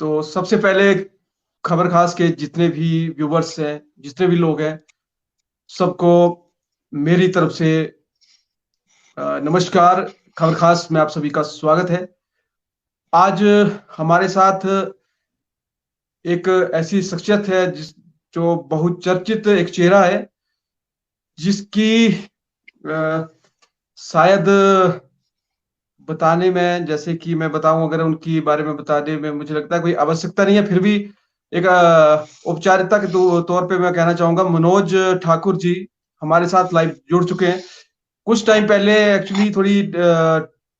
तो सबसे पहले खबर खास के जितने भी व्यूवर्स हैं, जितने भी लोग हैं, सबको मेरी तरफ से नमस्कार। खबर खास में आप सभी का स्वागत है। आज हमारे साथ एक ऐसी शख्सियत है जो बहुचर्चित एक चेहरा है, जिसकी अ, शायद बताने में, जैसे कि मैं बताऊँ अगर उनके बारे में बताने में मुझे लगता है कोई आवश्यकता नहीं है, फिर भी एक औपचारिकता के तौर पे मैं कहना चाहूँगा मनोज ठाकुर जी हमारे साथ लाइव जुड़ चुके हैं। कुछ टाइम पहले एक्चुअली थोड़ी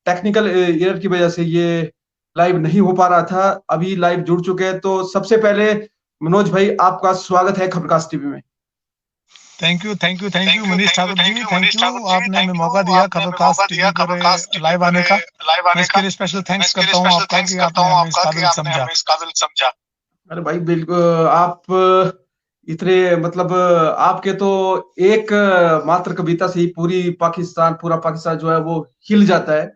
टेक्निकल एरर की वजह से ये लाइव नहीं हो पा रहा था। अभी लाइव जुड़ चुके हैं, तो सबसे पहले मनोज भाई आपका स्वागत है खबरकास्ट टीवी में। Thank you Manish Thakur ji, thank you. आपने हमें मौका दिया खबरकास्ट टीवी पर लाइव आने का। मैं इसके लिए स्पेशल थैंक्स करता हूं आपका कि आपने हमें इस काबिल समझा। अरे भाई बिल्कुल, आप इतने मतलब आपके तो एक मात्र कविता से ही पूरा पाकिस्तान जो है वो हिल जाता है।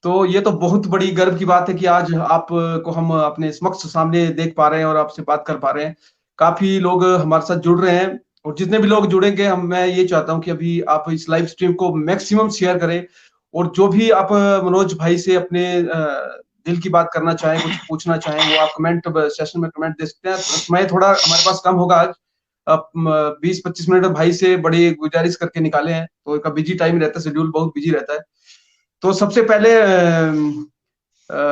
तो ये तो बहुत बड़ी गर्व की बात है कि आज आपको हम अपने समक्ष सामने देख पा रहे हैं और आपसे बात कर पा रहे हैं। काफ़ी लोग हमारे साथ जुड़ रहे हैं और जितने भी लोग जुड़ेंगे मैं ये चाहता हूँ कि अभी आप इस लाइव स्ट्रीम को मैक्सिमम शेयर करें और जो भी आप मनोज भाई से अपने दिल की बात करना चाहें, कुछ पूछना चाहें, वो आप कमेंट सेशन में कमेंट दे सकते हैं। समय थोड़ा हमारे पास कम होगा आज। आप 20-25 मिनट भाई से बड़ी गुजारिश करके निकाले हैं, तो एक बिजी टाइम रहता है, शेड्यूल बहुत बिजी रहता है। तो सबसे पहले अ,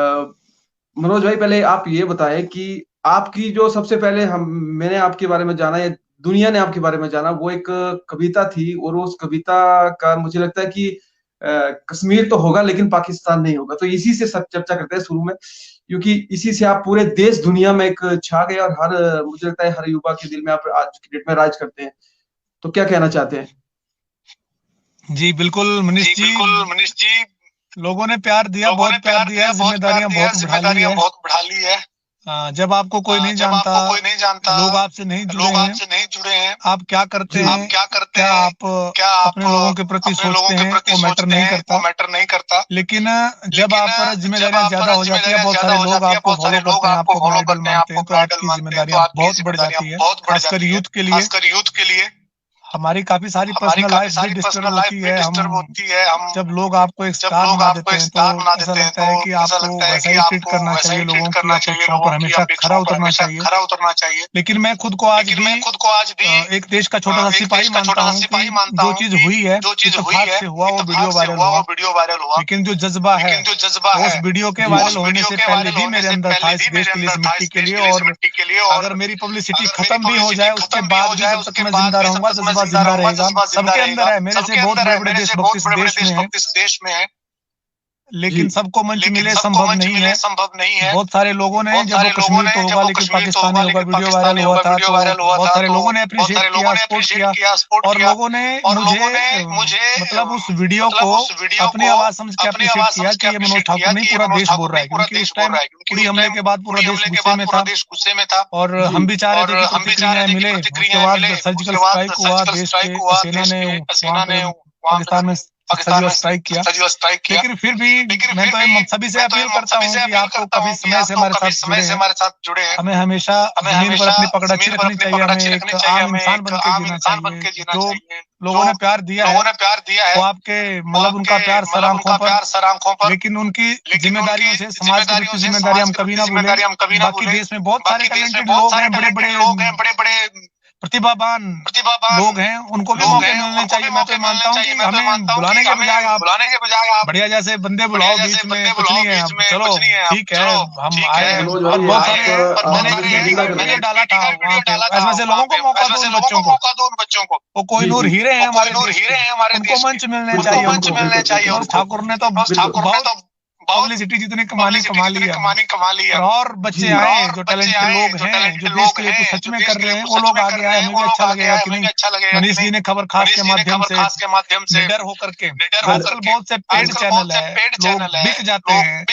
मनोज भाई पहले आप ये बताएं कि आपकी जो सबसे पहले हम मैंने आपके बारे में जाना या दुनिया ने आपके बारे में जाना वो एक कविता थी और उस कविता का मुझे लगता है कि कश्मीर तो होगा लेकिन पाकिस्तान नहीं होगा। तो इसी से सब चर्चा करते हैं शुरू में, क्योंकि इसी से आप पूरे देश दुनिया में एक छा गए और हर मुझे लगता है हर युवा के दिल में आप आज की डेट में राज करते हैं। तो क्या कहना चाहते हैं? जी बिल्कुल मनीष जी, लोगों ने प्यार दिया, बहुत प्यार दिया, जिम्मेदारियां बहुत बढ़ा ली है। जब आपको कोई नहीं जानता, लोग आपसे नहीं जुड़े हैं, आप क्या करते हैं, क्या आप अपने लोगों के प्रति सोचते हैं, वो मैटर नहीं करता। लेकिन जब आप पर जिम्मेदारियां ज्यादा हो जाती है, बहुत सारे लोग आपको फॉलो करते हैं, आपको अपना आइडल मानते हैं, तो आपकी जिम्मेदारियां बहुत बढ़ जाती है, खासकर यूथ के लिए। हमारी काफी सारी पर्सनल लाइफ भी डिस्टर्ब होती है। हम जब लोग आपको एक स्टार बना देते हैं, तो ऐसा लगता है कि आपको वैसा ही ट्रीट करना चाहिए, लोगों की अपेक्षाओं पर हमेशा खरा उतरना चाहिए। लेकिन मैं खुद को आज भी एक देश का छोटा सा सिपाही मानता हूँ कि जो चीज हुई है इत्तेफाक से हुआ, वो वीडियो वायरल हुआ। लेकिन जो जज्बा है उस वीडियो के वायरल होने से पहले भी मेरे अंदर था, इस देश के लिए, इस मिट्टी के लिए। और अगर मेरी पब्लिसिटी खत्म भी हो जाए, उसके बाद भी जब तक मैं जिंदा रहूंगा, जज्बा जिंदा रहेगा। सबके अंदर है, मेरे से बहुत बड़े बड़े देशभक्त इस देश में है, लेकिन सबको मंच मिले संभव नहीं है। बहुत सारे लोगों ने, जब वो कश्मीर तो होगा लेकिन पाकिस्तानी होगा वीडियो वायरल हुआ था, तो बहुत सारे लोगों ने अप्रिशिएट किया, सपोर्ट किया, और लोगों ने मुझे मतलब उस वीडियो को अपनी आवाज समझ के अप्रिशिएट किया कि ये मनोज ठाकुर नहीं, पूरा देश बोल रहा है। क्योंकि उस टाइम उड़ी हमले के बाद पूरा देश गुस्से में था और हम भी चाह रहे थे कि प्रतिक्रियाएं मिले। उसके बाद सर्जिकल स्ट्राइक हुआ, देश के सेना ने वहां पे पाकिस्तान में सर्जिकल स्ट्राइक किया। लेकिन फिर भी मैं तो सभी से अपील करता हूँ कि आप तो काफी समय से हमारे साथ जुड़े हैं, हमें हमेशा जमीन पर अपनी पकड़ अच्छी रखनी चाहिए, हमें एक आम इंसान बन के जीना चाहिए। जो लोगों ने प्यार दिया है वो आपके मतलब उनका प्यार सर आंखों पर, लेकिन उनकी जिम्मेदारियों से, समाज के प्रति जिम्मेदारी हम कभी ना भूलें। बाकी देश में बहुत सारे टैलेंटेड लोग हैं, बड़े बड़े प्रतिभावान लोग हैं, उनको भी मौके मिलने चाहिए। मैं तो मानता हूँ कि हमें बुलाने के बजाय आप बढ़िया जैसे बंदे बुलाओ, बीच में कुछ नहीं है, अब चलो ठीक है हम आए। और बहुत सारे मैंने डाला था वहाँ पे, ऐसे वैसे लोगों को मौका दो, उन बच्चों को। वो कोई नूर हीरे हैं हमारे देश के, उनको मंच मिलने चाहिए। मनोज ठाकुर ने तो बहुत पब्लिसिटी जितनी कमा ली है। और बच्चे आए जो टैलेंटेड लोग हैं, जो देश के लिए कुछ सच में कर रहे हैं, वो लोग आगे आए, हमें भी अच्छा लगेगा कि नहीं। मनीष जी ने खबर खास के माध्यम से निडर होकर के, आजकल बहुत से पेड चैनल है, लोग बिक जाते हैं,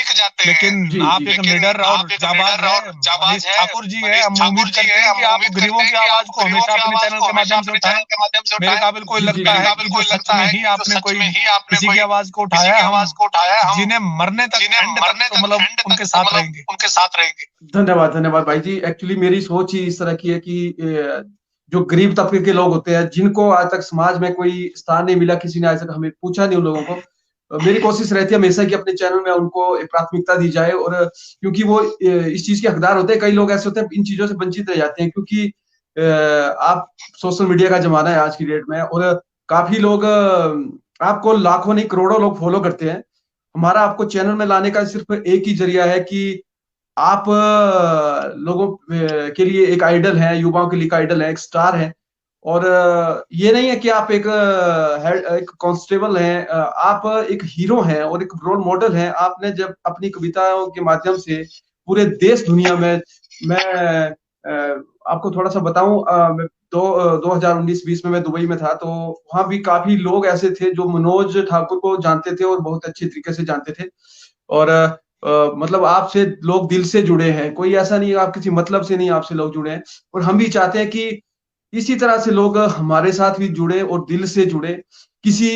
लेकिन आप एक निडर और जाबाज है, मनीष ठाकुर जी है। हम उम्मीद करते हैं कि आप गरीबों की आवाज को हमेशा अपने चैनल के माध्यम से उठाएं। मेरे काबिल कोई लगता है कि सच में ही आपने कोई किसी की आवाज को उठाया है। हम जिन्हें मरने मरने तक मतलब उनके साथ रहेंगे। धन्यवाद धन्यवाद भाई जी। एक्चुअली मेरी सोच ही इस तरह की है कि जो गरीब तबके के लोग होते हैं, जिनको आज तक समाज में कोई स्थान नहीं मिला, किसी ने आज तक हमें पूछा नहीं उन लोगों को, मेरी कोशिश रहती है हमेशा कि अपने चैनल में उनको एक प्राथमिकता दी जाए। और क्योंकि वो इस चीज के हकदार होते हैं। कई लोग ऐसे होते हैं इन चीजों से वंचित रह जाते हैं, क्योंकि आप सोशल मीडिया का जमाना है आज की डेट में, और काफी लोग आपको लाखों नहीं करोड़ों लोग फॉलो करते हैं। हमारा आपको चैनल में लाने का सिर्फ एक ही जरिया है कि आप लोगों के लिए एक आइडल है, युवाओं के लिए एक आइडल है, एक स्टार है। और ये नहीं है कि आप एक कांस्टेबल हैं, आप एक हीरो हैं और एक रोल मॉडल हैं। आपने जब अपनी कविताओं के माध्यम से पूरे देश दुनिया में, मैं आपको थोड़ा सा बताऊं, 2019-20 में मैं दुबई में था, तो वहां भी काफी लोग ऐसे थे जो मनोज ठाकुर को जानते थे और बहुत अच्छे तरीके से जानते थे। और मतलब आपसे लोग दिल से जुड़े हैं, कोई ऐसा नहीं है आप किसी मतलब से नहीं आपसे लोग जुड़े हैं। और हम भी चाहते हैं कि इसी तरह से लोग हमारे साथ भी जुड़े और दिल से जुड़े, किसी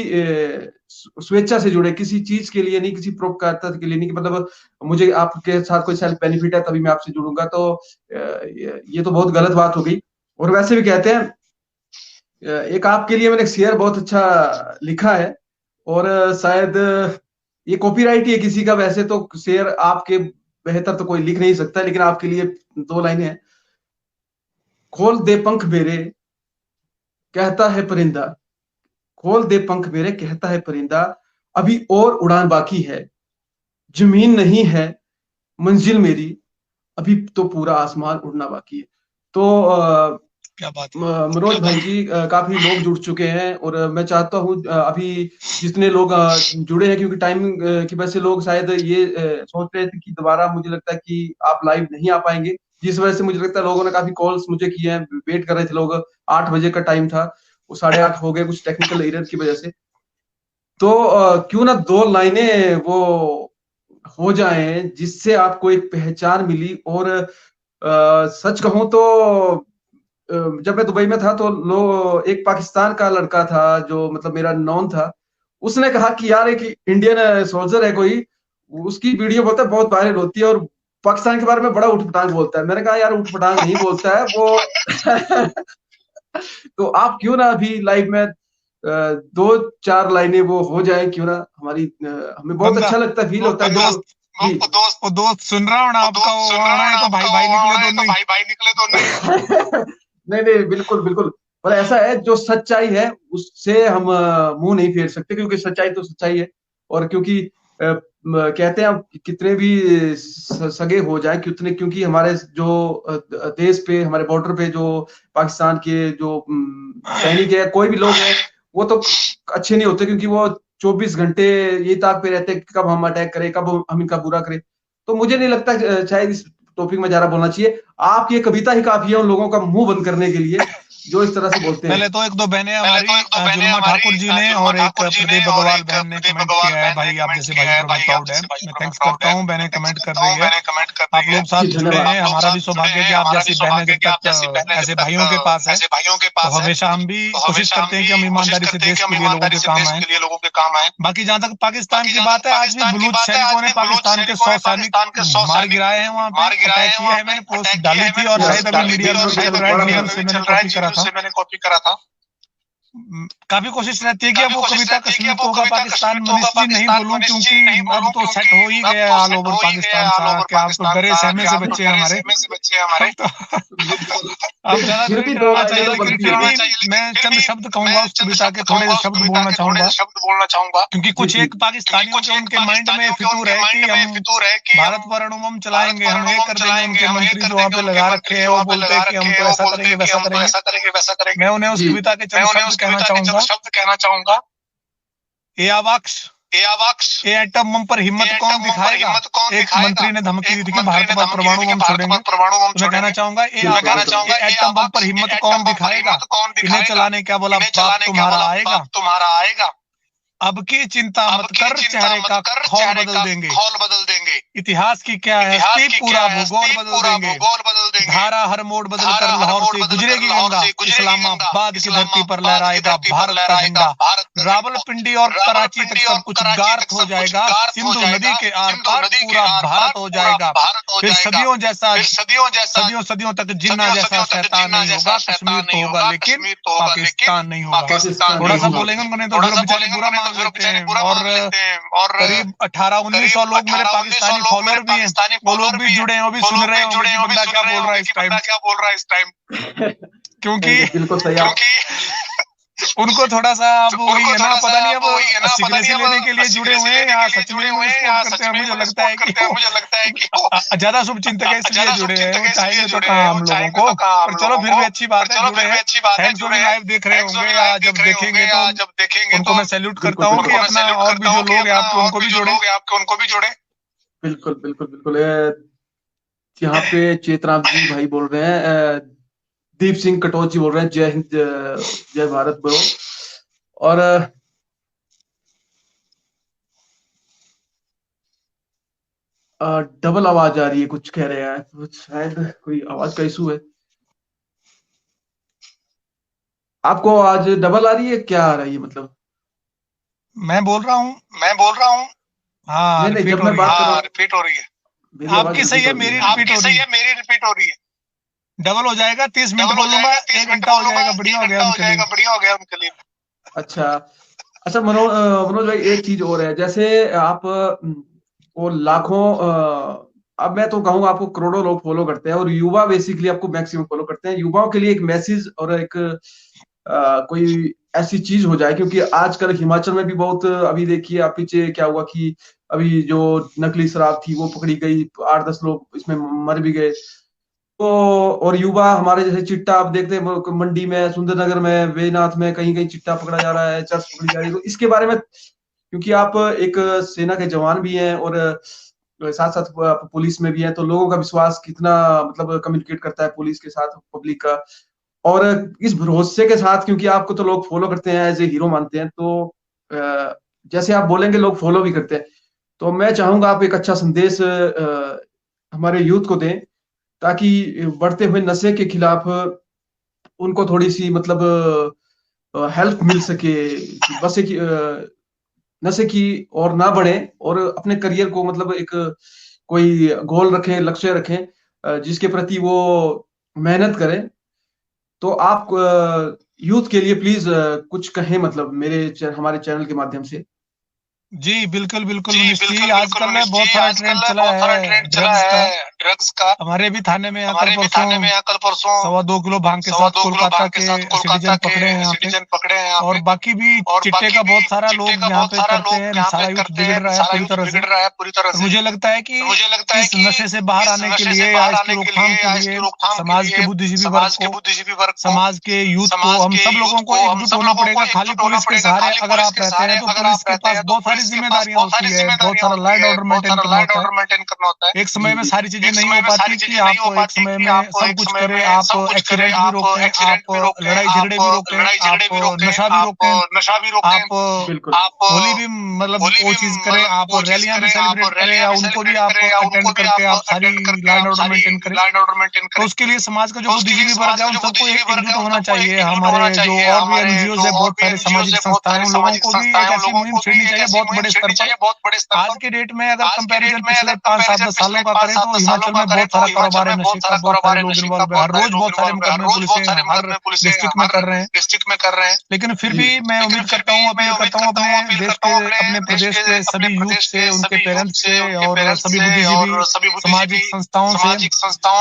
स्वेच्छा से जुड़े, किसी चीज के लिए नहीं, किसी परोपकारिता के लिए नहीं, कि मतलब मुझे आपके साथ कोई सेल्फ बेनिफिट है तभी मैं आपसे जुड़ूंगा। तो ये तो बहुत गलत बात हो गई। और वैसे भी कहते हैं, एक आपके लिए मैंने एक शेयर बहुत अच्छा लिखा है, और शायद ये कॉपीराइट ही है किसी का। वैसे तो शेयर आपके बेहतर तो कोई लिख नहीं सकता, लेकिन आपके लिए 2 लाइनें हैं। खोल दे पंख मेरे, कहता है परिंदा, खोल दे पंख मेरे, कहता है परिंदा, अभी और उड़ान बाकी है, जमीन नहीं है मंजिल मेरी, अभी तो पूरा आसमान उड़ना बाकी है। तो क्या बात है। मनोज भाई जी, काफी लोग जुड़ चुके हैं, और मैं चाहता हूँ अभी जितने लोग जुड़े हैं, क्योंकि टाइम की वजह से लोग शायद ये सोच रहे थे कि दोबारा, मुझे लगता है कि आप लाइव नहीं आ पाएंगे, जिस वजह से मुझे लगता है लोगों ने काफी कॉल्स मुझे किए हैं, वेट कर रहे थे लोग। 8 बजे का टाइम था, वो 8:30 हो गए कुछ टेक्निकल एरर की वजह से। तो क्यों ना 2 लाइनें वो हो जाए जिससे आपको एक पहचान मिली। और सच कहूं तो जब मैं दुबई में था तो एक पाकिस्तान का लड़का था जो मतलब मेरा नॉन था, उसने कहा कि यार एक इंडियन सोल्जर है कोई, उसकी वीडियो बोलता है बहुत वायरल होती है और पाकिस्तान के बारे में बड़ा उठपटांग बोलता है। मैंने कहा यार उठपटांग नहीं बोलता है वो। तो आप क्यों ना अभी लाइव में 2-4 लाइनें वो हो जाए, क्यों ना हमारी हमें बहुत अच्छा लगता है, फील होता है जो वो दोस्त सुन रहा हूँ ना आपका, वो आना है तो भाई भाई निकले तो नहीं। नहीं नहीं, बिल्कुल बिल्कुल। पर ऐसा है, जो सच्चाई है उससे हम मुंह नहीं फेर सकते, क्योंकि सच्चाई तो सच्चाई है। और क्योंकि कहते हैं आप कितने भी सगे हो जाए कितने, क्योंकि हमारे जो देश पे, हमारे बॉर्डर पे जो पाकिस्तान के जो सैनिक है, कोई भी लोग है, वो तो अच्छे नहीं होते, क्योंकि वो 24 घंटे ये ताक पे रहते हैं कि कब हम अटैक करें, कब हम इनका बुरा करें। तो मुझे नहीं लगता शायद इस टॉपिक में ज्यादा बोलना चाहिए। आपकी ये कविता ही काफी है उन लोगों का मुंह बंद करने के लिए जो इस तरह से बोलते हैं। पहले तो 1-2 बहनें हमारी जुलमा ठाकुर जी ने और एक प्रदीप बग्गवाल बहन ने कमेंट किया है, भाई आप जैसे भाई पर मैं प्राउड है। मैं थैंक्स करता हूँ, बहनें कमेंट कर रही है, आप लोग साथ जुड़े हैं। हमारा भी सौभाग्य कि आप जैसी बहनें जब तक ऐसे भाइयों के पास है, तो हमेशा हम भी कोशिश करते हैं कि हम ईमानदारी से देश के लिए, लोगों के काम आए। बाकी जहाँ तक पाकिस्तान की बात है, आज भी बलूच सैनिकों ने पाकिस्तान के 100 सैनिक मार गिराए हैं, वहाँ पे अटैक किया है। मैंने पोस्ट डाली थी और शायद अभी मीडिया में चल रहा है, मैंने कॉपी करा था। काफी कोशिश रहती है कि अब वो कविता कश्मीर को होगा पाकिस्तान मनीष जी नहीं बोलूं, क्योंकि अब तो सेट हो ही गया ऑल ओवर पाकिस्तान सा, क्या आप तो डरे सहमे से बच्चे हमारे। आप ज्यादा नहीं करना चाहिए, लेकिन फिर भी मैं चंद शब्द कहूंगा उस कविता के, थोड़े शब्द बोलना चाहूंगा, क्योंकि कुछ एक पाकिस्तानियों के उनके माइंड में फितूर है कि हम भारत पर अणु बम चलाएंगे, हम ये कर देंगे। उनके मंत्री जो वहाँ पे लगा रखे हैं वो बोलते हैं कि हम तो ऐसा करेंगे वैसा करेंगे। मैं उन्हें उस कविता के चंद शब्द कहना चाहूंगा। ए आवाक्ष, ए एटम बम पर हिम्मत कौन दिखाएगा। एक मंत्री ने धमकी दी थी कि भारत पर परमाणु बम छोड़ेंगे। तो मैं कहना चाहूंगा एटम बम पर हिम्मत कौन दिखाएगा, इन्हें चलाने क्या बोला बाप तुम्हारा आएगा। अब की चिंता मत कर, चेहरे का खौल बदल देंगे। इतिहास की क्या है हस्ती, पूरा भूगोल बदल देंगे। धारा हर मोड़ बदल कर लाहौर से गुजरेगी गंगा, इस्लामाबाद की धरती पर लहराएगा भारत का झंडा। रावलपिंडी और कराची तक सब कुछ गार्थ हो जाएगा, सिंधु नदी के आर पार पूरा भारत हो जाएगा। फिर सदियों सदियों तक जिन्ना जैसा शैतान नहीं होगा। कश्मीर तो होगा लेकिन पाकिस्तान नहीं होगा। थोड़ा सा बोलेंगे उन्होंने तो बेचारे बुरा मान लेते हैं। और करीब 1800-1900 लोग मेरे पाकिस्तानी फॉलोअर भी हैं, वो लोग भी जुड़े हैं, वो भी सुन रहे होंगे कि बंदा क्या बोल रहा है इस टाइम। क्योंकि उनको थोड़ा सा अब वही है ना, पता नहीं अब सिगरेट लेने के लिए जुड़े हुए हैं या सच में करते हैं। मुझे लगता है कि ज्यादा शुभ चिंतक है इसलिए जुड़े हैं, वो चाहेंगे तो कहाँ हम लोगों को। पर चलो फिर भी अच्छी बात है, जुड़े हैं। थैंक्स फॉर लाइव देख रहे होंगे या जब देखेंगे तो उनको मैं सैल्यूट करता हूँ कि अपना और भी जो लोग हैं आपके उनको भी जोड़े। बिल्कुल बिल्कुल बिल्कुल। यहाँ पे चेतराम जी भाई बोल रहे हैं, दीप सिंह कटोच जी बोल रहे हैं जय हिंद जय भारत ब्रो। और डबल आवाज आ रही है, कुछ कह रहे हैं, शायद कोई आवाज का इशू है। आपको आज डबल आ रही है, क्या आ रही है मतलब? मैं बोल रहा हूँ हाँ, नहीं, जब मैं बात कर रहा हूँ रिपीट हो रही है। आपकी सही है, मेरी रिपीट हो रही है। डबल हो जाएगा, 30 मिनट बोलूंगा, 1 घंटा हो जाएगा, बढ़िया हो गया उनके लिए। अच्छा मनोज भाई, एक चीज और है, जैसे आप वो लाखों अब मैं तो कहूंगा आपको करोड़ों लोग फॉलो करते हैं और युवा बेसिकली आपको मैक्सिमम फॉलो करते हैं। युवाओं के लिए एक मैसेज और एक कोई ऐसी चीज हो जाए, क्योंकि आजकल हिमाचल में भी बहुत, अभी देखिए आप पीछे क्या हुआ कि अभी जो नकली शराब थी वो पकड़ी गई, 8-10 लोग इसमें मर भी गए। तो और युवा हमारे जैसे चिट्टा आप देखते हैं मंडी में, सुंदरनगर में, वेनाथ में कहीं कहीं चिट्टा पकड़ा जा रहा है, चर्च पकड़ी जा रही है। तो इसके बारे में, क्योंकि आप एक सेना के जवान भी हैं और साथ साथ पुलिस में भी हैं, तो लोगों का विश्वास कितना मतलब कम्युनिकेट करता है पुलिस के साथ पब्लिक का, और इस भरोसे के साथ, क्योंकि आपको तो लोग फॉलो करते हैं, एज ए हीरो मानते हैं, तो जैसे आप बोलेंगे लोग फॉलो भी करते हैं। तो मैं चाहूंगा आप एक अच्छा संदेश हमारे यूथ को दें, ताकि बढ़ते हुए नशे के खिलाफ उनको थोड़ी सी मतलब हेल्प मिल सके, बस एक नशे की और ना बढ़े, और अपने करियर को मतलब एक कोई गोल रखें, लक्ष्य रखें जिसके प्रति वो मेहनत करें। तो आप यूथ के लिए प्लीज कुछ कहें, मतलब हमारे चैनल के माध्यम से। जी बिल्कुल मनीष जी, आजकल में बहुत सारा ट्रेंड चला है ड्रग्स का। हमारे भी थाने में कल परसों 2.25 किलो भांग के साथ कोलकाता के सिटीजन पकड़े हैं यहाँ पे। और बाकी भी चिट्टे का बहुत सारा लोग यहाँ पे करते हैं। सारा यूथ बिगड़ रहा है पूरी तरह से। मुझे लगता है कि इस नशे से बाहर आने के लिए या इसकी रोकथाम के लिए समाज के बुद्धिजीवी वर्ग को, समाज के यूथ को, हम सब लोगों को एकजुट होना पड़ेगा। खाली पुलिस के सहारे अगर आप रहते हैं तो पुलिस के पास बहुत सारी जिम्मेदारियां होती है, बहुत सारा लॉ एंड ऑर्डर मेंटेन करना होता है। एक समय में सारी चीजें नहीं हो पाती कि आप एक समय में सब कुछ करें। आप एक्सीडेंट भी रोकें, आप लड़ाई झगड़े भी रोकें, आप नशा भी रोकें, आप होली भी मतलब वो चीज करें, आप रैलियां भी सेलिब्रेट करें या उनको भी आप अटेंड करके आप सारी लॉ एंड ऑर्डर मेंटेन करें। तो उसके लिए समाज का जो बुद्धिजीवी वर्ग है उन सबको एकजुट होना चाहिए। हमारे जो और भी एनजीओ है, बहुत सारे सामाजिक संस्थाएं, उन लोगों को भी एक ऐसी मुहिम छेड़नी चाहिए बहुत बड़े स्तर पर। आज के डेट में अगर कंपैरिजन पिछले 5-7-10 सालों का करें तो हिमाचल में बहुत सारा कारोबार है नशे का, बहुत सारे लोग इन्वॉल्व है। हर रोज बहुत सारे मुकदमे पुलिस हर डिस्ट्रिक्ट में कर रहे हैं। लेकिन फिर भी मैं उम्मीद करता हूँ, अपील करता हूँ अपने देश के, अपने प्रदेश के सभी यूथ से, उनके पेरेंट्स से और सभी बुद्धिजीवी सामाजिक संस्थाओं से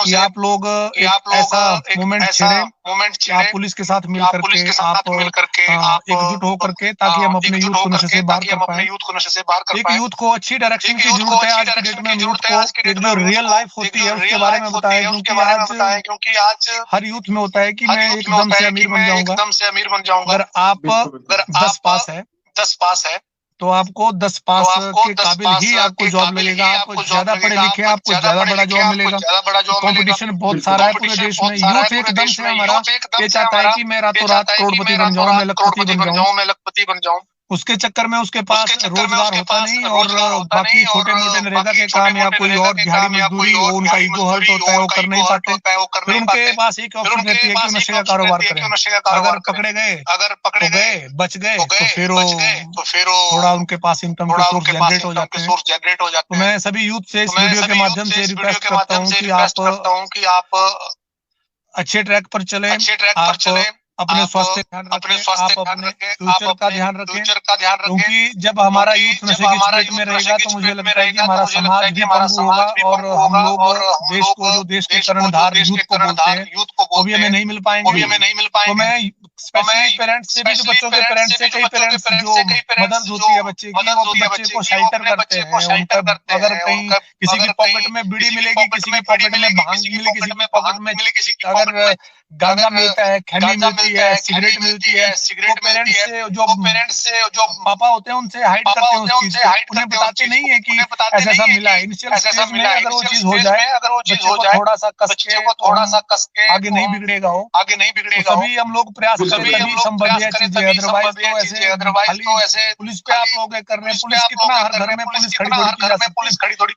कि आप लोग एक ऐसा मूवमेंट छेड़े, आप पुलिस के साथ मिल करके आप एकजुट हो करके, ताकि हम अपने यूथ को नशे से बाहर कर पाए। एक यूथ को अच्छी डायरेक्शन की जरूरत है आज की डेट में। यूथ को एक जो रियल लाइफ होती है उसके बारे में बताया, क्योंकि आज हर यूथ में होता है कि मैं एकदम से अमीर बन जाऊंगा। अगर आप 10 पास है तो आपको 10 पास के काबिल ही आपको जॉब लगेगा। आप ज्यादा पढ़े लिखे, आपको ज्यादा बड़ा जॉब मिलेगा। कंपटीशन बहुत सारा है पूरे देश में। यूथ एकदम से हमारा ये चाहता है कि मैं रातों रात करोड़पति बन जाऊं, मैं लखपति बन जाऊं। उसके चक्कर में उसके पास रोजगार होता नहीं, और बाकी छोटे मोटे नरेगा के काम या कोई और दिहाड़ी मजदूरी, वो उनका ईगो हर्ट होता है, वो कर नहीं पाते। फिर उनके पास एक ऑप्शन रहती है कि नशे का कारोबार करें। अगर पकड़े गए तो गए, बच गए तो फिर वो थोड़ा उनके पास इनकम के सोर्स जनरेट हो जाते हैं। तो मैं सभी यूथ से इस वीडियो के माध्यम से रिक्वेस्ट करता हूँ कि आप अच्छे ट्रैक पर चलें, आप अपने स्वास्थ्य का ध्यान रखें, आप अपने फ्यूचर का ध्यान रखें, क्योंकि जब हमारा यूथ नशे की चपेट में रहेगा तो मुझे लगता है कि हमारा समाज भी पंगु होगा, और हम लोग देश को, जो देश के कर्णधार यूथ को बोलते हैं, वो भी हमें नहीं मिल पाएंगे। तो मैं स्पेशली पेरेंट्स से भी, जो बच्चों के पेरेंट्स से, कई पेरेंट्स जो मदर्स होती है बच्चे की, वो अपने बच्चे को शेल्टर करते हैं। उनका अगर कहीं किसी की पॉकेट में बीड़ी मिलेगी, किसी की पॉकेट में भांग मिलेगी, किसी की पॉकेट में अगर गांजा मिलता है, खैनी मिलती है, सिगरेट मिलती है, तो पेरेंट्स से जो पापा होते हैं उनसे हाइड करते हैं उस चीज को, उन्हें बताते नहीं है कि ऐसा ऐसा मिला है। इनिशियल स्टेज में अगर वो चीज हो जाए, बच्चे को थोड़ा सा कस के आगे नहीं बिगड़ेगा हो, तो सभी हम लोग प्रयास करें, तभी संभव है चीजें। अदरवाइज तो ऐसे पुलिस पे आप लोग कर रहे हैं। पुलिस कितना, हर घर में पुलिस खड़ी थोड़ी की जा सकती है।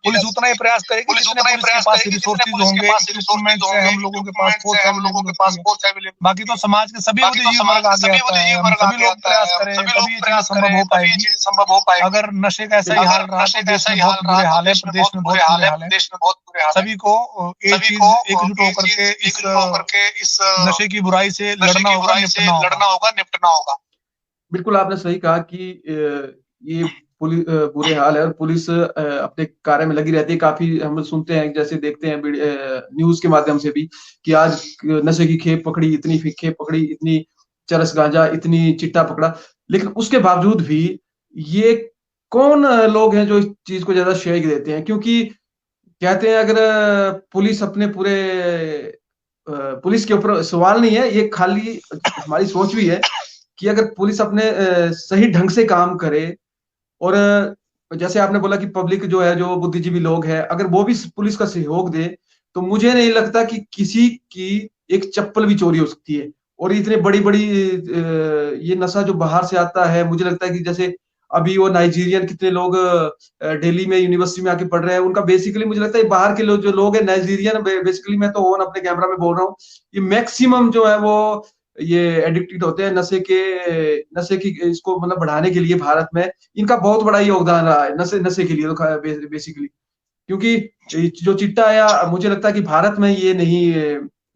पुलिस उतना ही प्रयास करेगी जितने पुलिस के पास रिसोर्सेज होंगे, इक्विपमेंट है, हम लोगों के पास फोर्स अवेलेबल। बाकी तो समाज के सभी बुद्धिजीवी वर्ग आगे आता है। हम सभी लोग प्रयास करें, तभी ये चीजें संभव हो पाएगी। अगर नशे का ऐसा ही हाल रहा तो देश में बहुत बुरे हाल है, प्रदेश में बहुत बुरे हाल है। सभी को एक चीज एकजुट होकर के इस नशे की बुराई से लड़ना होगा, निपटना होगा। बिल्कुल आपने सही कहा कि ये बुरे हाल है, और पुलिस अपने कार्य में लगी रहती है। काफी हम सुनते हैं, जैसे देखते हैं न्यूज के माध्यम से भी, कि आज नशे की खेप पकड़ी, इतनी खेप पकड़ी, इतनी चरस गांजा, इतनी चिट्टा पकड़ा। लेकिन उसके बावजूद भी ये कौन लोग हैं जो इस चीज को ज्यादा शेयर देते हैं? क्योंकि कहते हैं अगर पुलिस अपने पूरे पुलिस के ऊपर सवाल नहीं है, ये खाली हमारी सोच भी है कि अगर पुलिस अपने सही ढंग से काम करे, और जैसे आपने बोला कि पब्लिक जो है, जो बुद्धिजीवी लोग हैं, अगर वो भी पुलिस का सहयोग दे, तो मुझे नहीं लगता कि किसी की एक चप्पल भी चोरी हो सकती है। और इतने बड़ी-बड़ी ये नशा जो बाहर से आता है, मुझे लगता है कि जैसे अभी वो नाइजीरियन कितने लोग दिल्ली में यूनिवर्सिटी में आके पढ़ रहे हैं, उनका बेसिकली मुझे लगता है बाहर के लोग, जो लोग हैं नाइजीरियन, बेसिकली मैं तो ओन अपने कैमरा में बोल रहा हूँ, ये मैक्सिमम जो है वो ये एडिक्टेड होते हैं नशे की इसको मतलब बढ़ाने के लिए। भारत में इनका बहुत बड़ा योगदान रहा है नशे के लिए, तो बेसिकली क्योंकि जो चिट्टा आया, मुझे लगता है कि भारत में ये नहीं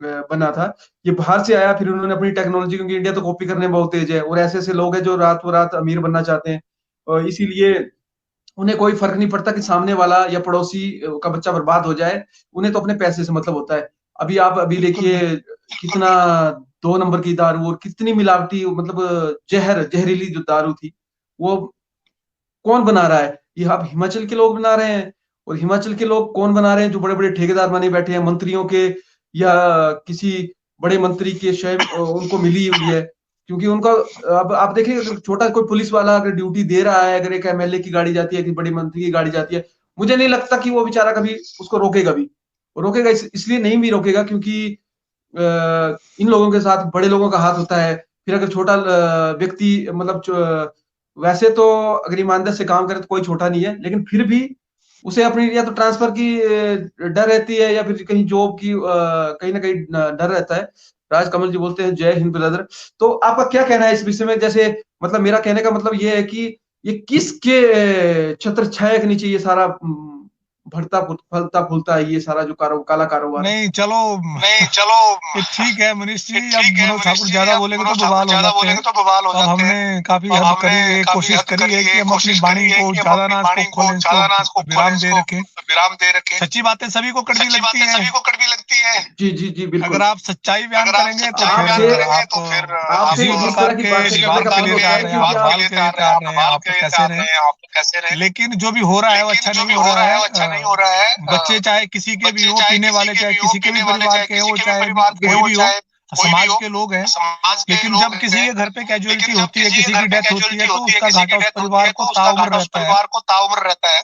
बना था, ये बाहर से आया। फिर उन्होंने अपनी टेक्नोलॉजी, क्योंकि इंडिया तो कॉपी करने में बहुत तेज है, और ऐसे ऐसे लोग हैं जो रातों रात अमीर बनना चाहते हैं, और इसीलिए उन्हें कोई फर्क नहीं पड़ता कि सामने वाला या पड़ोसी का बच्चा बर्बाद हो जाए, उन्हें तो अपने पैसे से मतलब होता है। अभी देखिए कितना 2 नंबर की दारू, और कितनी मिलावटी, मतलब जहरीली जो दारू थी, वो कौन बना रहा है? ये आप हिमाचल के लोग बना रहे हैं। और हिमाचल के लोग कौन बना रहे हैं? जो बड़े-बड़े ठेकेदार बने बैठे हैं, मंत्रियों के या किसी बड़े मंत्री के उनको मिली हुई है। क्योंकि उनका, अब आप देखिए, अगर छोटा कोई पुलिस वाला अगर ड्यूटी दे रहा है, अगर एक एमएलए की गाड़ी जाती है, कि बड़े मंत्री की गाड़ी जाती है, मुझे नहीं लगता कि वो बेचारा कभी उसको रोकेगा भी। रोकेगा इसलिए नहीं भी रोकेगा, क्योंकि इन लोगों के साथ बड़े लोगों का हाथ होता है। फिर अगर छोटा व्यक्ति, मतलब वैसे तो अगर ईमानदार से काम करे तो कोई छोटा नहीं है, लेकिन फिर भी उसे अपनी या तो ट्रांसफर की डर रहती है, या फिर कहीं जॉब की कहीं ना कहीं डर रहता है। राज कमल जी बोलते हैं, जय हिंद ब्रदर। तो आपका क्या कहना है इस विषय में? जैसे मतलब मेरा कहने का मतलब ये है कि ये किसके छत्र छाया के नीचे ये सारा फलता फूलता है, ये सारा जो काला कारोबार? नहीं चलो ठीक है मनीष जी, अब मनोज ठाकुर ज्यादा बोलेंगे तो बवाल हो जाते हैं। अब हमने काफी हद करी कोशिश करी है कि हम अपनी वाणी को ज्यादा ना खोलें, इसको विराम दे रखें। सच्ची बातें सभी को कड़वी लगती है। जी जी जी, बिल्कुल। अगर आप सच्चाई बयान करेंगे तो फिर आप इसी प्रकार के विवाद के लिए तैयार हैं, आप बाल के लिए तैयार हैं, आप कैसे रहे। लेकिन जो भी हो रहा है वो अच्छा नहीं हो रहा है। बच्चे चाहे किसी के भी हो, पीने वाले चाहे किसी के भी परिवार के हो, चाहे कोई भी हो, समाज के लोग हैं। लेकिन जब किसी के घर पे कैजुअलिटी होती है, किसी की डेथ होती है, तो उसका घाटा उस परिवार को ताउम्र रहता है।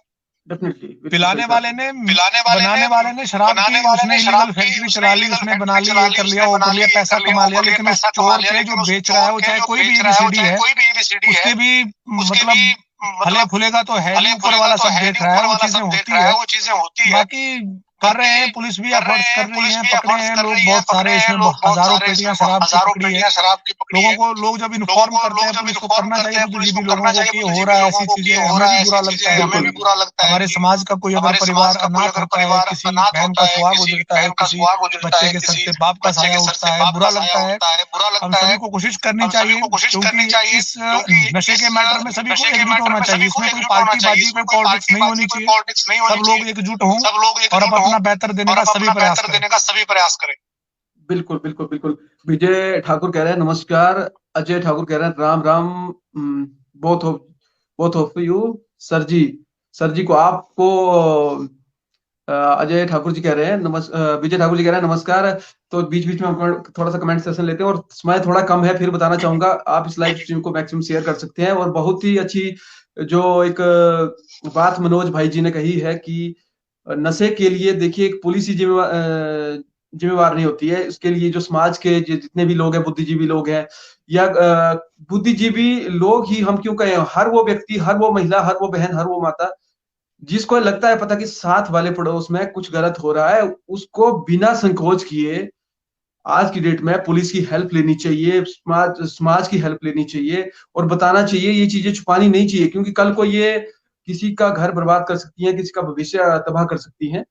डेफिनेटली, बिल्कुल सही पिलाने कहा वाले आपने। ने, बनाने वाले ने शराब की, उसने इलीगल फैक्ट्री चला ली, उसने बना ली, ये कर लिया, वो कर लिया, पैसा कमा लिया, लेकिन उस चोर के जो बेच रहा है वो चाहे कोई भी एबीसीडी है, उसके भी मतलब फले फूलेगा तो है ही, ऊपर वाला सब देख रहा है, वो चीजें होती है। बाकी कर रहे हैं, पुलिस भी एफर्ट्स कर रही है, पकड़े हैं लोग बहुत सारे, इसमें हजारों पेटियां शराब की पकड़ी है। लोगों को, लोग जब इन्फॉर्म करते हैं पुलिस को, करना चाहिए बुद्धिजीवी लोगों को कि हो रहा है ऐसी चीजें, हमें भी बुरा लगता है कि हमारे समाज का कोई अगर परिवार अनाथ होता है, किसी बहन का सुहाग गुजरता है, किसी बच्चे के सर पे बाप का साया उठता है, बुरा लगता है। हम सभी को कोशिश करनी चाहिए, क्योंकि इस नशे के मैटर में सभी को एकजुट होना चाहिए, इसमें कोई पार्टी बाजी, कोई पॉलिटिक्स नहीं होनी चाहिए, सब लोग एकजुट हों और अपना बेहतर देने का सभी प्रयास करें। बिल्कुल, बिल्कुल, बिल्कुल। विजय ठाकुर कह रहे हैं नमस्कार। अजय ठाकुर कह रहे हैं Ram Ram. Both of you sir ji. Sir ji को आपको अजय ठाकुर जी कह रहे हैं विजय ठाकुर जी कह रहे हैं नमस्कार। तो बीच बीच में हम थोड़ा सा कमेंट सेशन लेते हैं, और समय थोड़ा कम है, फिर बताना चाहूंगा आप इस लाइव स्ट्रीम को मैक्सिमम शेयर कर सकते हैं। और बहुत ही अच्छी जो एक बात मनोज भाई जी ने कही है कि नशे के लिए देखिए एक पुलिस ही जिम्मेवार नहीं होती है, इसके लिए जो समाज के जितने भी लोग हैं, बुद्धिजीवी लोग हैं, या बुद्धिजीवी लोग ही हम क्यों कहें, हर वो व्यक्ति, हर वो महिला, हर वो बहन, हर वो माता जिसको लगता है पता कि साथ वाले पड़ोस में कुछ गलत हो रहा है, उसको बिना संकोच किए आज की डेट में पुलिस की हेल्प लेनी चाहिए, समाज की हेल्प लेनी चाहिए, और बताना चाहिए। ये चीजें छुपानी नहीं चाहिए, क्योंकि कल को ये किसी का घर बर्बाद कर सकती है, किसी का भविष्य तबाह कर सकती है।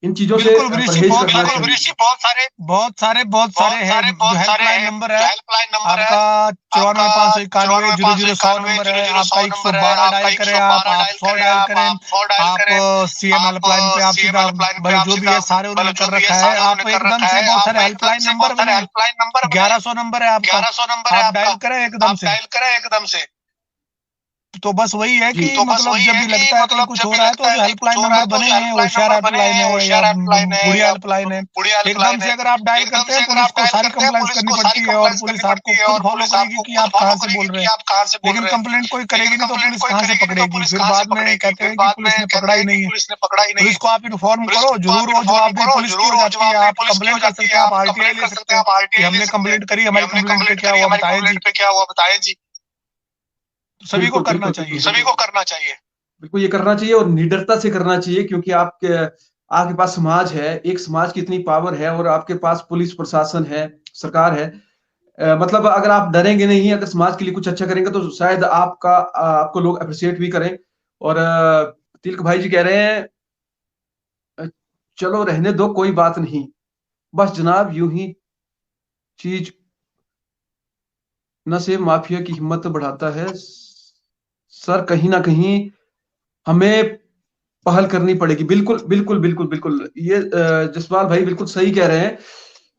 इन चीजों से बिल्कुल वृषि, परहेज बहुत करना सारे चाहिए। बहुत सारे हेल्पलाइन नंबर है आपका। 94 591 00 100 नंबर है आपका, 112 डायल करें आप 100 डायल करें आप, सीएम हेल्पलाइन पे आपकी जो भी है सारे उन्होंने कर रखा है। आप एकदम से, बहुत सारे हेल्पलाइन नंबर बने, 1100 नंबर है आपका, आप डायल करें एकदम से। तो बस वही है कि मतलब जब भी लगता है कहीं कुछ हो रहा है, तो जो हेल्पलाइन नंबर बने हैं, होशियार हेल्पलाइन है या गुड़िया हेल्पलाइन है, एकदम से अगर आप डायल करते हैं, पुलिस को सारी कंप्लेंट्स करनी पड़ती है, और पुलिस आपको खुद फॉलो करेगी कि आप कहाँ से बोल रहे हैं। लेकिन कंप्लेंट कोई करेगी नहीं तो पुलिस कहाँ से पकड़ेगी, फिर बाद में कहते हैं कि पुलिस ने पकड़ा ही नहीं है। पुलिस को आप इन्फॉर्म करो, जरूर वो जवाबदेही पुलिस की हो जाती है। आप कंप्लेंट कर सकते हैं, आप आरटीआई ले सकते हैं कि हमने कंप्लेंट करी, हमारी कंप्लेंट पे क्या हुआ बताएं जी। सभी को बिल्कुल, करना बिल्कुल, चाहिए, बिल्कुल। बिल्कुल ये करना चाहिए, और निडरता से करना चाहिए, क्योंकि आपके पास समाज है, एक समाज की इतनी पावर है, और आपके पास पुलिस प्रशासन है, सरकार है। मतलब अगर आप डरेंगे नहीं, अगर समाज के लिए कुछ अच्छा करेंगे, तो शायद आपको लोग अप्रिशिएट भी करें। और तिलक भाई जी कह रहे हैं अ, चलो रहने दो, कोई बात नहीं, बस जनाब यूं ही चीज नशे माफिया की हिम्मत बढ़ाता है। सर कहीं ना कहीं हमें पहल करनी पड़ेगी। बिल्कुल, बिल्कुल, बिल्कुल, बिल्कुल। ये जसपाल भाई बिल्कुल सही कह रहे हैं,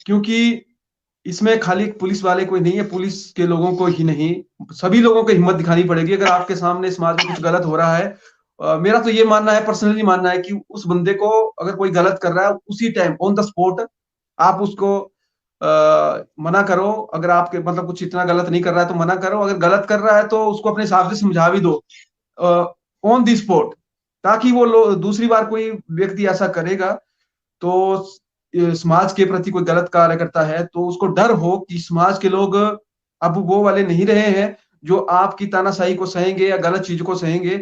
क्योंकि इसमें खाली पुलिस वाले कोई नहीं है, पुलिस के लोगों को ही नहीं, सभी लोगों को हिम्मत दिखानी पड़ेगी। अगर आपके सामने समाज में कुछ गलत हो रहा है, मेरा तो ये मानना है, पर्सनली मानना है, कि उस बंदे को अगर कोई गलत कर रहा है, उसी टाइम ऑन द स्पॉट आप उसको मना करो। अगर आपके मतलब कुछ इतना गलत नहीं कर रहा है तो मना करो, अगर गलत कर रहा है तो उसको अपने हिसाब से समझा भी दो ऑन दी स्पॉट, ताकि वो दूसरी बार कोई व्यक्ति ऐसा करेगा तो समाज के प्रति कोई गलत कार्य करता है तो उसको डर हो कि समाज के लोग अब वो वाले नहीं रहे हैं जो आपकी तानाशाही को सहेंगे या गलत चीज को सहेंगे।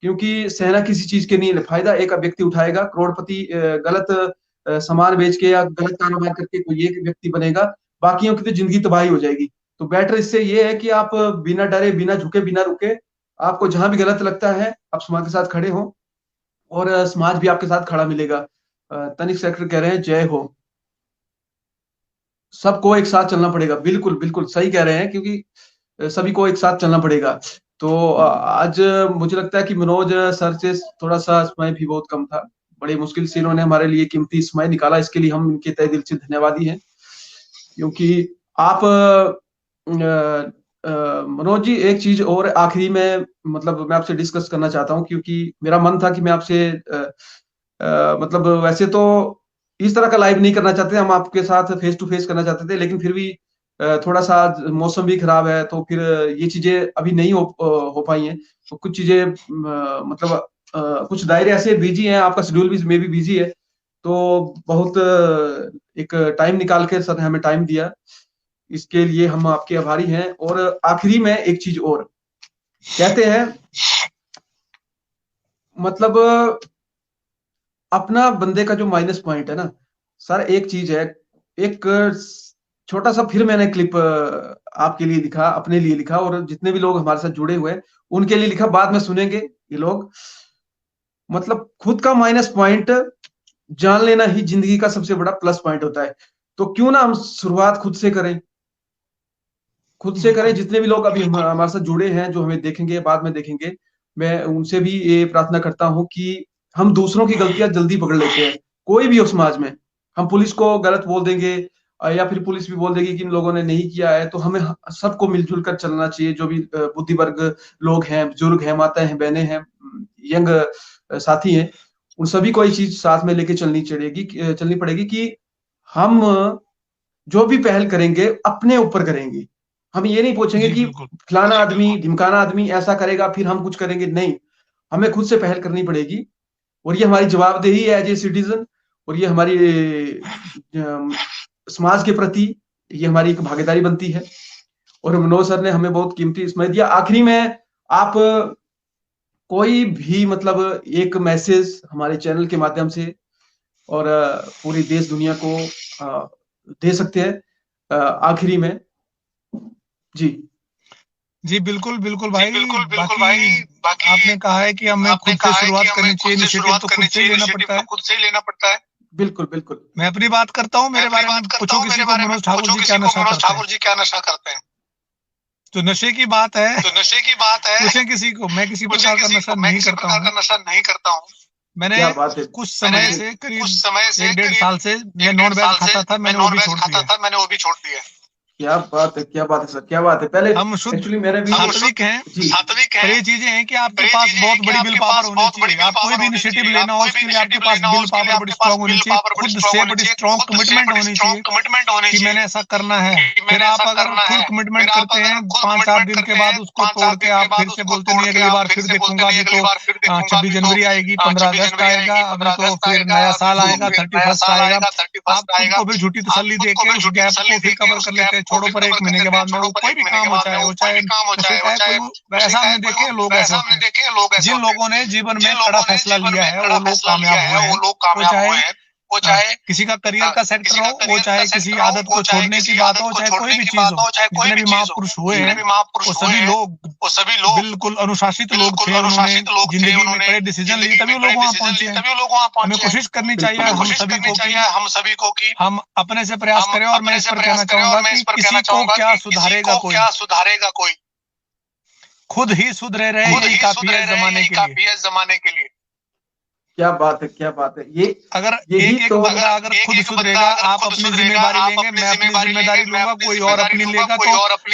क्योंकि सहना किसी चीज के नहीं, फायदा एक व्यक्ति उठाएगा, करोड़पति गलत सामान बेच के या गलत कारोबार करके कोई एक व्यक्ति बनेगा, बाकियों की तो जिंदगी तबाही हो जाएगी। तो बेटर इससे ये है कि आप बिना डरे, बिना झुके, बिना रुके, आपको जहां भी गलत लगता है आप समाज के साथ खड़े हो, और समाज भी आपके साथ खड़ा मिलेगा। तनिक सेक्टर कह रहे हैं जय हो, सबको एक साथ चलना पड़ेगा। बिल्कुल, बिल्कुल सही कह रहे हैं, क्योंकि सभी को एक साथ चलना पड़ेगा। तो आज मुझे लगता है कि मनोज सर से थोड़ा सा समय भी बहुत कम था, बड़ी मुश्किल से इन्होंने हमारे लिए कीमती समय निकाला, इसके लिए हम इनके तहे दिल से धन्यवादी हैं। क्योंकि आप मनोज जी, एक चीज और आखिरी में मतलब मैं आपसे डिस्कस करना चाहता हूँ, क्योंकि मेरा मन था कि मैं आपसे मतलब वैसे तो इस तरह का लाइव नहीं करना चाहते, हम आपके साथ फेस टू फेस करना चाहते थे, लेकिन फिर भी थोड़ा सा मौसम भी खराब है, तो फिर ये चीजें अभी नहीं हो पाई हैं। तो कुछ चीजें मतलब कुछ दायरे ऐसे बिजी हैं, आपका शेड्यूल भी मे बी बिजी है, तो बहुत एक टाइम निकाल के सर ने हमें टाइम दिया, इसके लिए हम आपके आभारी हैं। और आखिरी में एक चीज और कहते हैं, मतलब अपना बंदे का जो माइनस पॉइंट है ना सर, एक चीज है, एक छोटा सा फिर मैंने क्लिप आपके लिए लिखा, अपने लिए लिखा, और जितने भी लोग हमारे साथ जुड़े हुए हैं उनके लिए लिखा, बाद में सुनेंगे ये लोग। मतलब खुद का माइनस पॉइंट जान लेना ही जिंदगी का सबसे बड़ा प्लस पॉइंट होता है। तो क्यों ना हम शुरुआत खुद से करें, खुद से करें। जितने भी लोग अभी हमारे साथ जुड़े हैं, जो हमें देखेंगे, बाद में देखेंगे, मैं उनसे भी ये प्रार्थना करता हूं कि हम दूसरों की गलतियां जल्दी पकड़ लेते हैं, कोई भी हो समाज में। हम पुलिस को गलत बोल देंगे, या फिर पुलिस भी बोल देगी कि इन लोगों ने नहीं किया है, तो हमें सबको मिलजुल कर चलना चाहिए। जो भी बुद्धि वर्ग लोग हैं, बुजुर्ग हैं, माताएं हैं, बहनें हैं, यंग साथी हैं, उन सभी को ये चीज साथ में लेके चलनी पड़ेगी कि हम जो भी पहल करेंगे अपने ऊपर करेंगे। हम ये नहीं पूछेंगे कि फलाना आदमी, ढिमकाना आदमी ऐसा करेगा फिर हम कुछ करेंगे, नहीं, हमें खुद से पहल करनी पड़ेगी। और ये हमारी जवाबदेही है एज ए सिटीजन, और ये हमारी समाज के प्रति ये हमारी एक भागीदारी बनती है। और मनोज सर ने हमें बहुत कीमती समय दिया। आखिरी में आप कोई भी मतलब एक मैसेज हमारे चैनल के माध्यम से और पूरी देश दुनिया को दे सकते हैं आखिरी में। जी जी बिल्कुल बिल्कुल भाई, बाकी आपने कहा है कि हमें खुद से शुरुआत करनी चाहिए, इनिशिएटिव तो खुद से ही लेना पड़ता है। बिल्कुल बिल्कुल। मैं अपनी बात करता हूँ, मेरे बारे में पूछो किसी को, मनोज ठाकुर जी क्या नशा करते हैं। तो नशे की बात है, पूछे किसी को, मैं किसी प्रकार का नशा नहीं करता हूँ। मैंने कुछ समय से, करीब 1-1.5 साल से मैं नॉन वेज खाता था, मैंने वो भी छोड़ दिया। क्या बात है, क्या बात है सर, क्या बात है। पहले हम शुद्ध मेरे भी सात्विक हैं, पर ये चीजें हैं कि आपके पास बहुत बड़ी विल पावर होनी चाहिए। आप कोई भी इनिशिएटिव लेना हो, उसके लिए आपके पास विल पावर बड़ी स्ट्रांग होनी चाहिए, खुद से बड़ी स्ट्रांग कमिटमेंट होनी चाहिए कि मैंने ऐसा करना है। फिर आप अगर फुल कमिटमेंट करते हैं, 5-7 दिन के बाद उसको तोड़ के आप फिर से बोलते नहीं अगली बार फिर देखूंगा, अभी तो 26 जनवरी आएगी, 15 अगस्त आएगा, अभी तो फिर नया साल आएगा, 31 आएगा, आप खुद को भी झूठी तसल्ली देके उस गैप को फिर कवर कर लेते हैं। छोड़ो, पर 1 महीने के बाद में वो कोई भी काम हो चाहे कोई ऐसा हमने देखे लोग ऐसे होते हैं। जिन लोगों ने जीवन में कड़ा फैसला लिया है वो लोग कामयाब हुए हैं। वो चाहे किसी का करियर का सेक्टर हो, वो चाहे किसी आदत को छोड़ने की बात हो, चाहे कोई भी चीज हो, जितने भी महापुरुष हुए हैं वो सभी लोग बिल्कुल अनुशासित लोग थे। उन्होंने जिंदगी में बड़े डिसीजन लिए, तभी वो लोग वहां पहुंचे हैं। हमें कोशिश करनी चाहिए हम सभी को कि हम अपने से प्रयास करें। और मैं इस पर कहना चाहूंगा कि किसी को क्या सुधारेगा कोई, खुद ही सुधरे रहे यही काफी है जमाने के लिए। क्या बात है, क्या बात है। ये अगर एक बंदा अगर खुद सुधरेगा, आप अपनी जिम्मेदारी लेंगे, मैं अपनी जिम्मेदारी लूंगा, कोई और अपनी लेगा, तो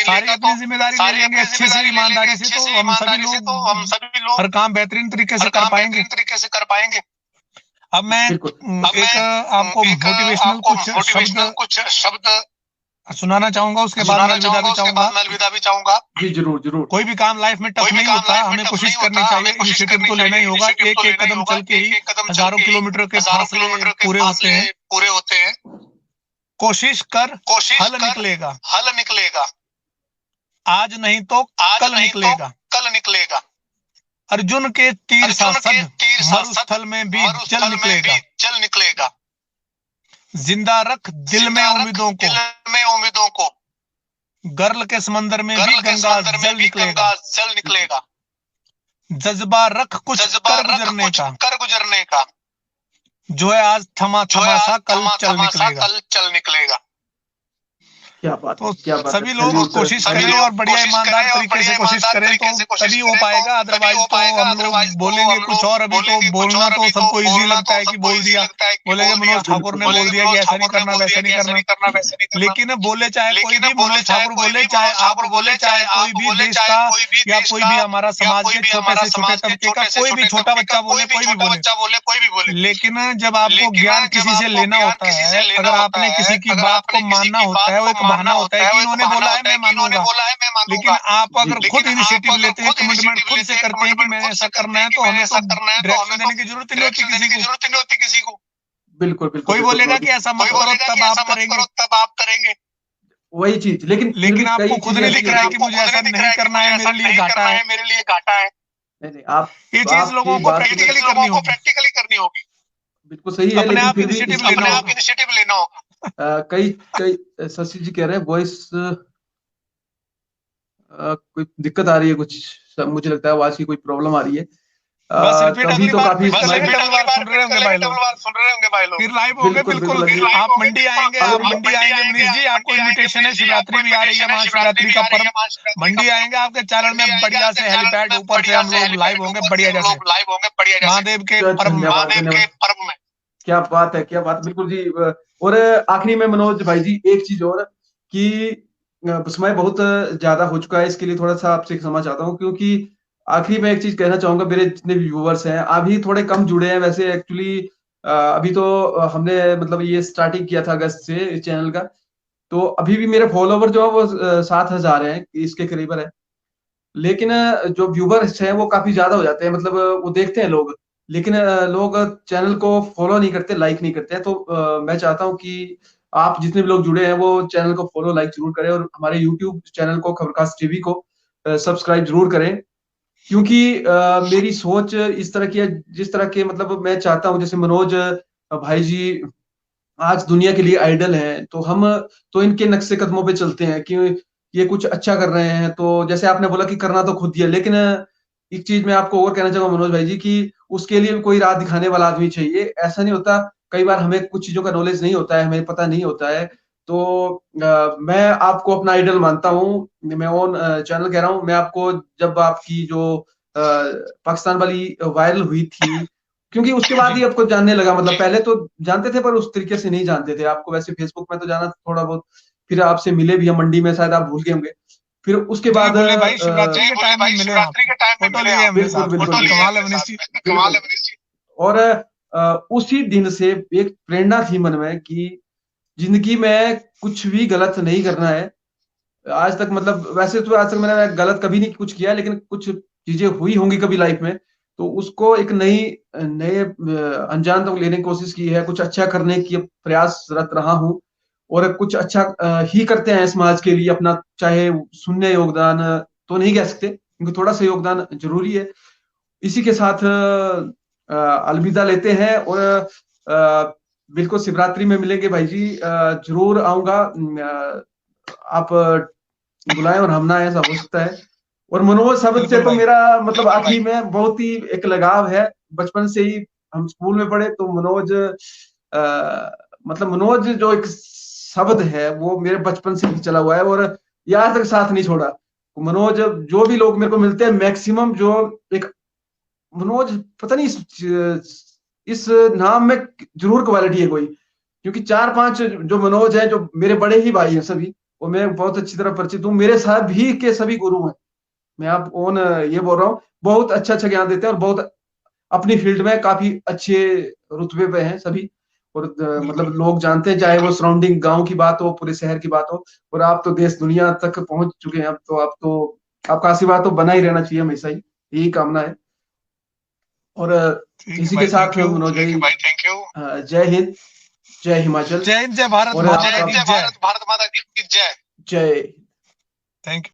सारे अपनी जिम्मेदारी ले लेंगे अच्छे से, ईमानदारी से, तो हम सभी लोग हर काम बेहतरीन तरीके से कर पाएंगे। अब मैं एक आपको मोटिवेशनल कुछ शब्द सुनाना चाहूंगा, उसके बाद मैं अलविदा भी चाहूंगा। जी जरूर जरूर। कोई भी काम लाइफ में टफ नहीं होता, हमें कोशिश करनी चाहिए, इनिशिएटिव तो लेना ही होगा। एक कदम चल के ही हजारों किलोमीटर के फासले पूरे होते हैं। कोशिश कर, हल निकलेगा, आज नहीं तो कल निकलेगा। अर्जुन के तीर सांसद मरुस्थल में भी जल निकलेगा। जिंदा रख दिल में उम्मीदों को, गर्ल के समंदर में भी गंगा जल निकलेगा। जज्बा रख कुछ कर गुजरने का, जो है आज थमा सा कल चल निकलेगा। क्या बात, तो क्या बात सभी लोग कोशिश करें और बढ़िया ईमानदार तरीके से कोशिश करें तो तभी हो पाएगा। अदरवाइज तो हम लोग बोलेंगे कुछ और। अभी तो बोलना तो सबको इजी लगता है कि बोल दिया, बोलेंगे मनोज ठाकुर ने बोल दिया कि ऐसा नहीं करना, वैसा नहीं करना। लेकिन बोले चाहे कोई भी, मनोज ठाकुर बोले चाहे आप बोले, चाहे कोई भी देश का या कोई भी हमारा समाज के छोटे से छोटे तबके का कोई भी छोटा बच्चा बोले, कोई भी बोले, लेकिन जब आपको ज्ञान किसी से लेना होता है, अगर आपने किसी की बात को मानना होता है, वो एक बहाना होता है कि इन्होंने बोला है मैं मानूंगा। लेकिन आप अगर खुद इनिशिएटिव लेते हैं, कमिटमेंट खुद से करते हैं कि मैंने ऐसा करना है, तो हमें तो डायरेक्शन देने की जरूरत नहीं होती किसी को। बिल्कुल बिल्कुल। कोई बोलेगा कि ऐसा मत करो, तब आप करेंगे। वही चीज, लेकिन आपको खुद नहीं दिख रहा है कि मुझे ऐसा नहीं करना है, मेरे लिए घाटा है। नहीं, आप ये चीज लोगों को प्रैक्टिकली करनी होगी। बिल्कुल सही है, अपने आप इनिशिएटिव लेना होगा। कई शशि जी कह रहे हैं वॉइस कोई दिक्कत आ रही है, कुछ मुझे लगता है आवाज की कोई प्रॉब्लम आ रही है। कभी तो काफी सुन रहे होंगे भाई लोग। फिर लाइव होंगे बिल्कुल। आप मंडी आएंगे, मनीष जी, आपको इनविटेशन है। शिवरात्रि भी आ रही है, महाशिवरात्रि का पर्व। मंडी आएंगे आपके चैनल में बढ़िया से हेलीपैड ऊपर से हम लोग लाइव होंगे बढ़िया जैसे महादेव के पर्व में। क्या बात है, क्या बात, बिल्कुल जी। और आखिरी में मनोज भाई जी एक चीज और कि समय बहुत ज्यादा हो चुका है, इसके लिए थोड़ा सा आपसे क्षमा चाहता हूँ, क्योंकि आखिरी में एक चीज कहना चाहूंगा। मेरे जितने भी व्यूअर्स हैं अभी थोड़े कम जुड़े हैं वैसे एक्चुअली। अभी तो हमने मतलब ये स्टार्टिंग किया था अगस्त से इस चैनल का, तो अभी भी मेरे फॉलोवर जो है वो 7,000 हैं, इसके करीब है। लेकिन जो व्यूवर्स हैं वो काफी ज्यादा हो जाते हैं, मतलब वो देखते हैं लोग, लेकिन लोग चैनल को फॉलो नहीं करते, लाइक नहीं करते हैं। तो मैं चाहता हूँ कि आप जितने भी लोग जुड़े हैं वो चैनल को फॉलो लाइक जरूर करें, और हमारे यूट्यूब चैनल को, खबरकास्ट टीवी को सब्सक्राइब जरूर करें, क्योंकि मेरी सोच इस तरह की है, जिस तरह के मतलब मैं चाहता हूँ, जैसे मनोज भाई जी आज दुनिया के लिए आइडल हैं, तो हम तो इनके नक्शे कदमों पे चलते हैं कि ये कुछ अच्छा कर रहे हैं। तो जैसे आपने बोला कि करना तो खुद ही है, लेकिन एक चीज मैं आपको और कहना चाहूंगा मनोज भाई जी कि उसके लिए भी कोई राह दिखाने वाला आदमी चाहिए। ऐसा नहीं होता, कई बार हमें कुछ चीजों का नॉलेज नहीं होता है, हमें पता नहीं होता है। तो मैं आपको अपना आइडल मानता हूँ, मैं ऑन चैनल कह रहा हूँ। मैं आपको जब आपकी जो पाकिस्तान वाली वायरल हुई थी, क्योंकि उसके बाद ही आपको जानने लगा, मतलब पहले तो जानते थे पर उस तरीके से नहीं जानते थे आपको। वैसे फेसबुक में तो जाना थोड़ा बहुत, फिर आपसे मिले भी हम मंडी में, शायद आप भूल गए होंगे। फिर उसके बाद भाई शिवरात्रि के टाइम में मिले, बिल्कुल बिल्कुल, कमाल है मनीष जी। और उसी दिन से एक प्रेरणा थी मन में कि जिंदगी में कुछ भी गलत नहीं करना है। आज तक मतलब वैसे तो आज तक मैंने गलत कभी नहीं कुछ किया, लेकिन कुछ चीजें हुई होंगी कभी लाइफ में, तो उसको एक नए अंजाम तक लेने की कोशिश की है, कुछ अच्छा करने की प्रयासरत रहा हूँ, और कुछ अच्छा ही करते हैं समाज के लिए अपना, चाहे शून्य योगदान तो नहीं कह सकते, क्योंकि थोड़ा सा योगदान जरूरी है। इसी के साथ अलविदा लेते हैं, और बिल्कुल शिवरात्रि में मिलेंगे भाई जी, जरूर आऊंगा। आप बुलाएं और हम ना आए, ऐसा हो सकता है। और मनोज शब्द से तो मेरा मतलब आखिरी में बहुत ही एक लगाव है, बचपन से ही हम स्कूल में पढ़े, तो मनोज मतलब मनोज जो एक शब्द है वो मेरे बचपन से ही चला हुआ है, और ये आज तक साथ नहीं छोड़ा। मनोज, जो भी लोग मेरे को मिलते हैं मैक्सिमम, जो एक मनोज, पता नहीं इस नाम में जरूर क्वालिटी है कोई, क्योंकि 4-5 जो मनोज हैं, जो मेरे बड़े ही भाई हैं सभी, वो मैं बहुत अच्छी तरह परिचित हूँ, मेरे सभी के सभी गुरु हैं। मैं आप ओन ये बोल रहा हूँ, बहुत अच्छा ज्ञान देते हैं, और बहुत अपनी फील्ड में काफी अच्छे रुतबे पे हैं सभी। और मतलब लोग जानते हैं, चाहे वो सराउंडिंग गांव की बात हो, पूरे शहर की बात हो, और आप तो देश दुनिया तक पहुंच चुके हैं। अब तो आपका आशीर्वाद तो बना ही रहना चाहिए हमेशा ही, यही कामना है। और इसी के साथ मनोज भाई, थैंक यू। जय हिंद, जय हिमाचल, जय हिंद, जय भारत, और भारत माता की जय। जय। Thank you.